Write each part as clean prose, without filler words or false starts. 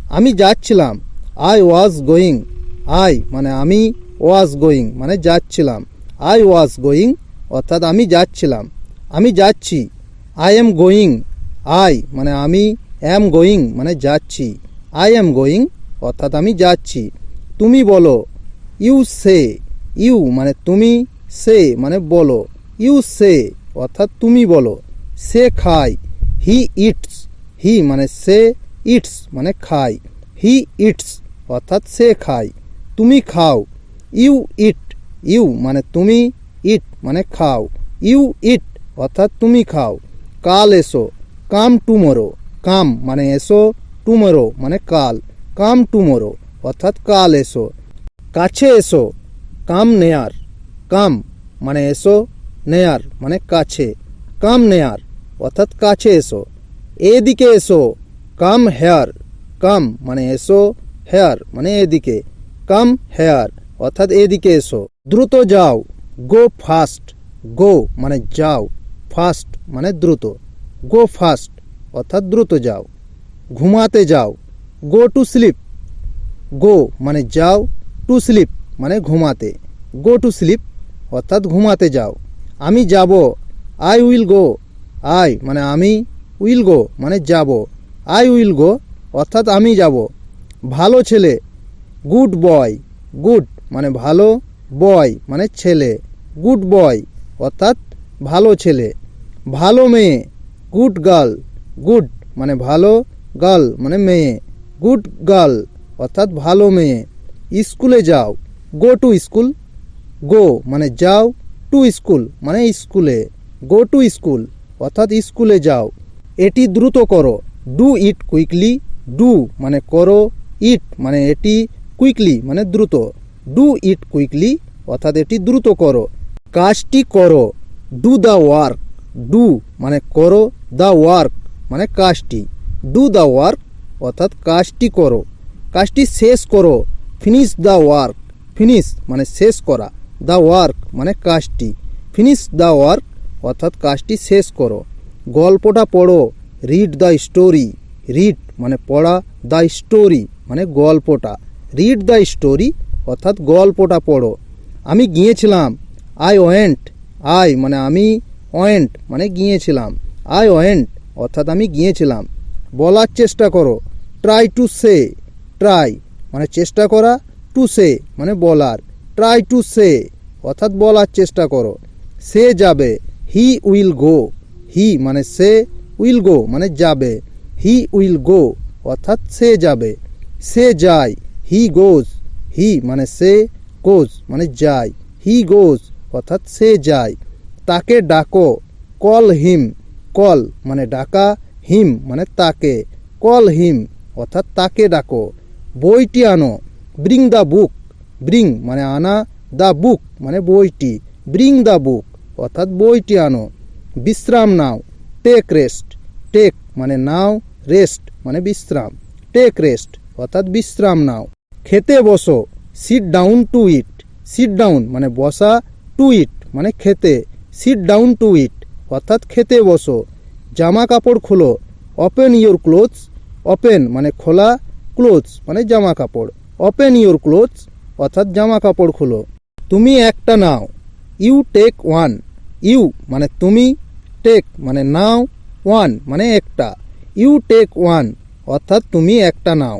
আমি যাচ্ছিলাম, I was going. I মানে আমি, ওয়াজ গোয়িং মানে যাচ্ছিলাম। আই ওয়াজ গোয়িং অর্থাৎ আমি যাচ্ছিলাম। আমি যাচ্ছি, আই এম গোয়িং। আই মানে আমি, অ্যাম গোয়িং মানে যাচ্ছি। আই এম গোয়িং অর্থাৎ আমি যাচ্ছি। তুমি বলো, ইউ সে। ইউ মানে তুমি, সে মানে বলো। ইউ সে অর্থাৎ তুমি বলো। সে খায়, হি ইটস। হি মানে সে, ইটস মানে খায়। হি ইটস অর্থাৎ সে খায়। তুমি খাও, ইউ ইট। ইউ মানে তুমি, ইট মানে খাও। ইউ ইট অর্থাৎ তুমি খাও। কাল এসো, কাম টুমোরো। কাম মানে এসো, টুমোরো মানে কাল। কাম টুমোরো অর্থাৎ কাল এসো। কাছে এসো, কাম নেয়ার। কাম মানে এসো, নেয়ার মানে কাছে। কাম নেয়ার অর্থাৎ কাছে এসো। এদিকে এসো, কাম হেয়ার। কাম মানে এসো, হেয়ার মানে এদিকে। কাম হেয়ার অর্থাৎ এদিকে এসো। দ্রুত যাও, গো ফাস্ট। গো মানে যাও, ফাস্ট মানে দ্রুত। গো ফাস্ট অর্থাৎ দ্রুত যাও। ঘুমাতে যাও, গো টু স্লিপ। গো মানে যাও, টু স্লিপ মানে ঘুমাতে। গো টু স্লিপ অর্থাৎ ঘুমাতে যাও। আমি যাব, আই উইল গো। আই মানে আমি, উইল গো মানে যাব। আই উইল গো অর্থাৎ আমি যাব। ভালো ছেলে, গুড বয়। গুড মানে ভালো, বয় মানে ছেলে। গুড বয় অর্থাৎ ভালো ছেলে। ভালো মেয়ে, গুড গার্ল। গুড মানে ভালো, গার্ল মানে মেয়ে। গুড গার্ল অর্থাৎ ভালো মেয়ে। স্কুলে যাও, গো টু স্কুল। গো মানে যাও, টু স্কুল মানে স্কুলে। গো টু স্কুল অর্থাৎ স্কুলে যাও। এটি দ্রুত করো, ডু ইট কুইকলি। ডু মানে করো, ইট মানে এটি, কুইকলি মানে দ্রুত। ডু ইট কুইকলি অর্থাৎ এটি দ্রুত করো। কাজটি করো, ডু দ্য ওয়ার্ক। ডু মানে করো, দ্য ওয়ার্ক মানে কাজটি। ডু দ্য ওয়ার্ক অর্থাৎ কাজটি করো। কাজটি শেষ করো, ফিনিশ দ্য ওয়ার্ক। ফিনিশ মানে শেষ করা, দ্য ওয়ার্ক মানে কাজটি। ফিনিশ দ্য ওয়ার্ক অর্থাৎ কাজটি শেষ করো। গল্পটা পড়ো, রিড দ্য স্টোরি। রিড মানে পড়া, দ্য স্টোরি মানে গল্পটা। রিড দ্য স্টোরি অর্থাৎ গল্পটা পড়ো। আমি গিয়েছিলাম, আই ওয়েন্ট। আই মানে আমি, ওয়েন্ট মানে গিয়েছিলাম। আই ওয়েন্ট অর্থাৎ আমি গিয়েছিলাম। বলার চেষ্টা করো, ট্রাই টু সে। ট্রাই মানে চেষ্টা করা, টু সে মানে বলার। ট্রাই টু সে অর্থাৎ বলার চেষ্টা করো। সে যাবে, হি উইল গো। হি মানে সে, উইল গো মানে যাবে। হি উইল গো অর্থাৎ সে যাবে। সে যায়, হি গোজ। হি মানে সে, গোজ মানে যায়। হি গোজ অর্থাৎ সে যায়। তাকে ডাকো, কল হিম। কল মানে ডাকা, হিম মানে তাকে। কল হিম অর্থাৎ তাকে ডাকো। বইটি আনো, ব্রিং দ্য বুক। ব্রিং মানে আনা, দ্য বুক মানে বইটি। ব্রিং দ্য বুক অর্থাৎ বইটি আনো। বিশ্রাম নাও, টেক রেস্ট। টেক মানে নাও, রেস্ট মানে বিশ্রাম। টেক রেস্ট অর্থাৎ বিশ্রাম নাও। খেতে বসো, sit down to it. Sit down মানে বসা, টু ইট মানে খেতে। সিট ডাউন টু ইট অর্থাৎ খেতে বসো। জামা কাপড় খোলো, ওপেন ইয়োর ক্লোথস। ওপেন মানে খোলা, ক্লোথস মানে জামা কাপড়। ওপেন ইয়োর ক্লোথস অর্থাৎ জামা কাপড় খোলো। তুমি একটা নাও, ইউ টেক ওয়ান। ইউ মানে তুমি, টেক মানে নাও, ওয়ান মানে একটা। ইউ টেক ওয়ান অর্থাৎ তুমি একটা নাও।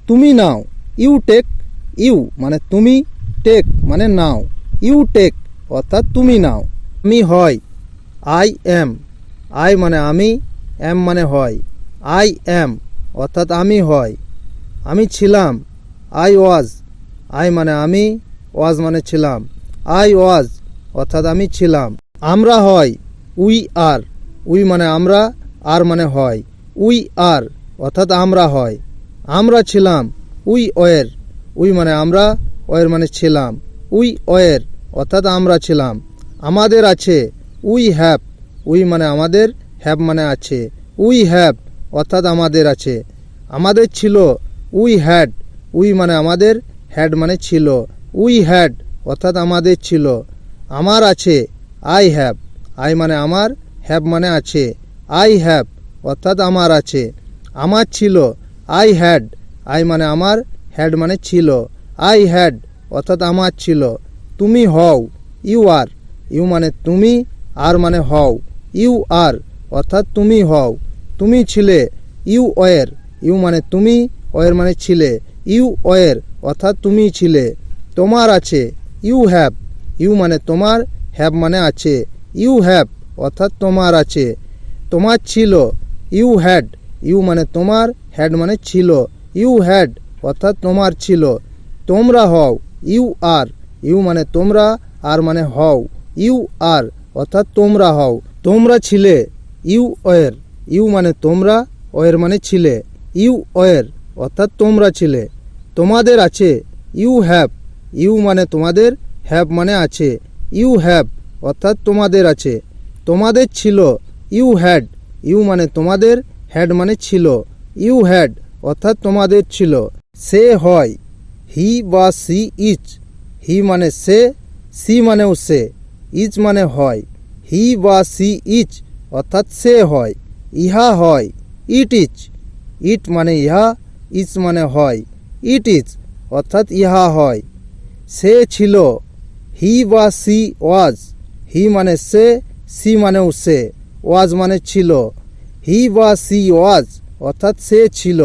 তুমি নাও, ইউ টেক। ইউ মানে তুমি, টেক মানে নাও। ইউ টেক অর্থাৎ তুমি নাও। আমি হয়, আই এম। আই মানে আমি, এম মানে হয়। আই এম অর্থাৎ আমি হয়। আমি ছিলাম, আই ওয়াজ। আই মানে আমি, ওয়াজ মানে ছিলাম। আই ওয়াজ অর্থাৎ আমি ছিলাম। আমরা হয়, উই আর। উই মানে আমরা, আর মানে হয়। উই আর অর্থাৎ আমরা হয়। আমরা ছিলাম, উই ওয়ের। উই মানে আমরা, ওয়ের মানে ছিলাম। উই ওয়ের অর্থাৎ আমরা ছিলাম। আমাদের আছে, উই হ্যাভ। উই মানে আমাদের, হ্যাভ মানে আছে। উই হ্যাভ অর্থাৎ আমাদের আছে। আমাদের ছিল, উই হ্যাড। উই মানে আমাদের, হ্যাড মানে ছিল। উই হ্যাড অর্থাৎ আমাদের ছিল। আমার আছে, আই হ্যাভ। আই মানে আমার, হ্যাভ মানে আছে। আই হ্যাভ অর্থাৎ আমার আছে। আমার ছিল, আই হ্যাড। আই মানে আমার, হ্যাড মানে ছিল। আই হ্যাড অর্থাৎ আমার ছিল। তুমি হও, ইউ আর, ইউ মানে তুমি, আর মানে হও। ইউ আর অর্থাৎ তুমি হও। তুমি ছিলে, ইউ ওয়ের, ইউ মানে তুমি, ওয়ের মানে ছিলে। ইউ ওয়ের অর্থাৎ তুমি ছিলে। তোমার আছে, ইউ হ্যাভ, ইউ মানে তোমার, হ্যাভ মানে আছে। ইউ হ্যাভ অর্থাৎ তোমার আছে। তোমার ছিল, ইউ হ্যাড, ইউ মানে তোমার, হ্যাড মানে ছিল। ইউ হ্যাড অর্থাৎ তোমার ছিল। তোমরা হও, ইউ আর, ইউ মানে তোমরা, আর মানে হও। ইউ আর অর্থাৎ তোমরা হও। তোমরা ছিলে, ইউ ওয়ের, ইউ মানে তোমরা, ওয়ের মানে ছিলে। ইউ ওয়ের অর্থাৎ তোমরা ছিলে। তোমাদের আছে, ইউ হ্যাভ, ইউ মানে তোমাদের, হ্যাভ মানে আছে। ইউ হ্যাভ অর্থাৎ তোমাদের আছে। তোমাদের ছিল, ইউ হ্যাড, ইউ মানে তোমাদের, হ্যাড মানে ছিল। ইউ হ্যাড অর্থাৎ তোমাদের ছিল। সে হয়, হি বা সি ইজ, হি মানে সে, সি মানেও সে, ইজ মানে হয়। হি বা সি ইজ অর্থাৎ সে হয়। ইহা হয়, ইট ইজ, ইট মানে ইহা, ইজ মানে হয়। ইট ইজ অর্থাৎ ইহা হয়। সে ছিল, হি বা সি ওয়াজ, হি মানে সে, সি মানেও সে, ওয়াজ মানে ছিল। হি বা সি ওয়াজ অর্থাৎ সে ছিল।